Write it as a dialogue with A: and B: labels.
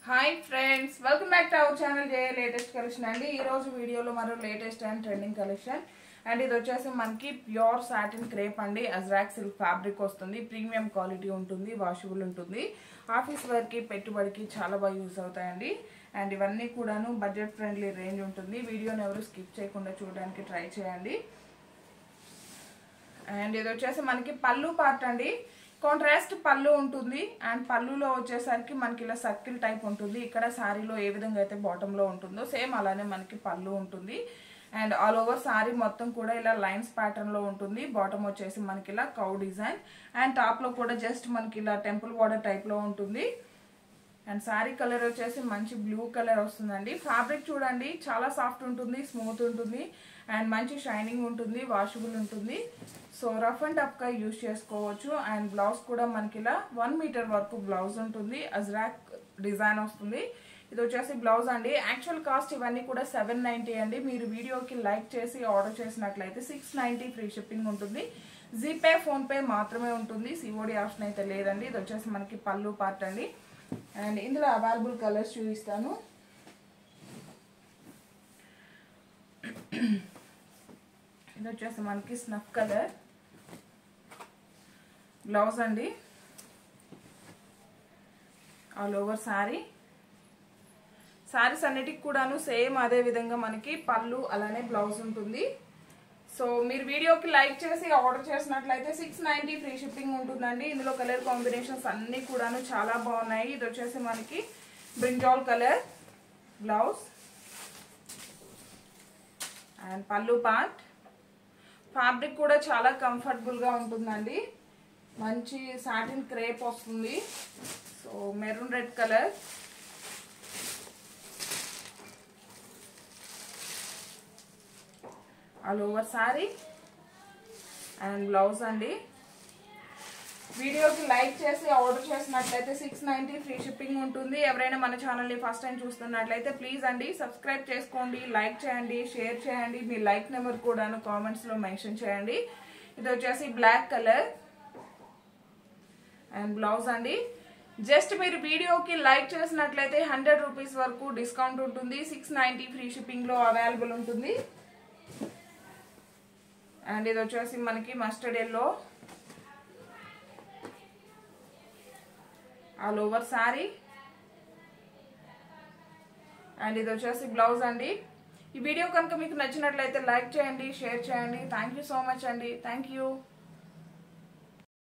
A: Hi friends, welcome back to our channel J latest collection అండి. ఈ రోజు వీడియోలో మరో latest and trending collection and ఇది వచ్చేసి మనకి ప్యూర్ సాటిన్ క్రేప్ అండి. అజ్రాక్ సిల్క్ ఫ్యాబ్రిక్ వస్తుంది. ప్రీమియం క్వాలిటీ ఉంటుంది, వాషబుల్ ఉంటుంది. ఆఫీస్ వేర్ కి పెట్టుబడికి చాలా బాగా యూజ్ అవుతాయండి. అండ్ ఇవన్నీ కూడాను బడ్జెట్ ఫ్రెండ్లీ రేంజ్ ఉంటుంది. వీడియోని ఎవరు స్కిప్ చేయకుండా చూడడానికి ట్రై చేయండి. అండ్ ఇది వచ్చేసి మనకి పళ్ళు పార్ట్ అండి. కాంట్రాస్ట్ పళ్ళు ఉంటుంది అండ్ పళ్ళులో వచ్చేసరికి మనకి ఇలా సర్కిల్ టైప్ ఉంటుంది. ఇక్కడ శారీలో ఏ విధంగా అయితే బాటంలో ఉంటుందో సేమ్ అలానే మనకి పళ్ళు ఉంటుంది. అండ్ ఆల్ ఓవర్ శారీ మొత్తం కూడా ఇలా లైన్స్ ప్యాటర్న్ లో ఉంటుంది. బాటమ్ వచ్చేసి మనకి ఇలా కౌ డిజైన్ అండ్ టాప్ లో కూడా జస్ట్ మనకి ఇలా టెంపుల్ బార్డర్ టైప్ లో ఉంటుంది. అండ్ శారీ కలర్ వచ్చేసి మంచి బ్లూ కలర్ వస్తుందండి. ఫ్యాబ్రిక్ చూడండి, చాలా సాఫ్ట్ ఉంటుంది, స్మూత్ ఉంటుంది అండ్ మంచి షైనింగ్ ఉంటుంది, వాషబుల్ ఉంటుంది. సో రఫ్ అండ్ టఫ్ గా యూజ్ చేసుకోవచ్చు. అండ్ బ్లౌజ్ కూడా మనకి ఇలా 1 మీటర్ వరకు బ్లౌజ్ ఉంటుంది. అజ్రాక్ డిజైన్ వస్తుంది. ఇది వచ్చేసి బ్లౌజ్ అండి. యాక్చువల్ కాస్ట్ ఇవన్నీ కూడా 790 అండి. మీరు వీడియోకి లైక్ చేసి ఆర్డర్ చేసినట్లయితే 690 ఫ్రీ షిప్పింగ్ ఉంటుంది. జీపే, ఫోన్ పే మాత్రమే ఉంటుంది. సిఓడి ఆప్షన్ అయితే లేదండి. ఇది వచ్చేసి మనకి పళ్ళు పార్ట్ అండి. అండ్ ఇందులో అవైలబుల్ కలర్స్ చూపిస్తాను. ఇది వచ్చేసి మనకి స్నఫ్ కలర్ బ్లౌజ్ అండి. ఆల్ ఓవర్ శారీస్ అన్నిటికి కూడాను సేమ్ అదే విధంగా మనకి పళ్ళు అలానే బ్లౌజ్ ఉంటుంది. సో మీరు వీడియోకి లైక్ చేసి ఆర్డర్ చేసినట్లయితే 690 ఫ్రీ షిప్పింగ్ ఉంటుందండి. ఇందులో కలర్ కాంబినేషన్స్ అన్ని కూడాను చాలా బాగున్నాయి. ఇది వచ్చేసి మనకి బ్రింజాల్ కలర్ బ్లౌజ్ అండ్ పళ్ళు పార్ట్. ఫ్యాబ్రిక్ కూడా చాలా కంఫర్టబుల్ గా ఉంటుందండి. మంచి సాటిన్ క్రేప్ వస్తుంది. So maroon red colour all over sari and blouse అండి. వీడియోకి లైక్ చేసి ఆర్డర్ చేసినట్లయితే 690 ఫ్రీ షిప్పింగ్ ఉంటుంది. ఎవరైనా మన ఛానల్ని ఫస్ట్ టైం చూస్తున్నట్లయితే ప్లీజ్ అండి సబ్స్క్రైబ్ చేసుకోండి, లైక్ చేయండి, షేర్ చేయండి. మీ లైక్ నెంబర్ కూడాను కామెంట్స్లో మెన్షన్ చేయండి. ఇది వచ్చేసి బ్లాక్ కలర్ అండ్ బ్లౌజ్ అండి. జస్ట్ మీరు వీడియోకి లైక్ చేసినట్లయితే 100 రూపీస్ వరకు డిస్కౌంట్ ఉంటుంది. 690 ఫ్రీ షిప్పింగ్లో అవైలబుల్ ఉంటుంది. అండ్ ఇది వచ్చేసి మనకి mustard yellow all over sari and ఇది వచ్చేసి బ్లౌజ్ అండి. ఈ వీడియో కనుక మీకు నచ్చినట్లయితే లైక్ చేయండి, షేర్ చేయండి. థ్యాంక్ యూ సో మచ్ అండి. Thank you.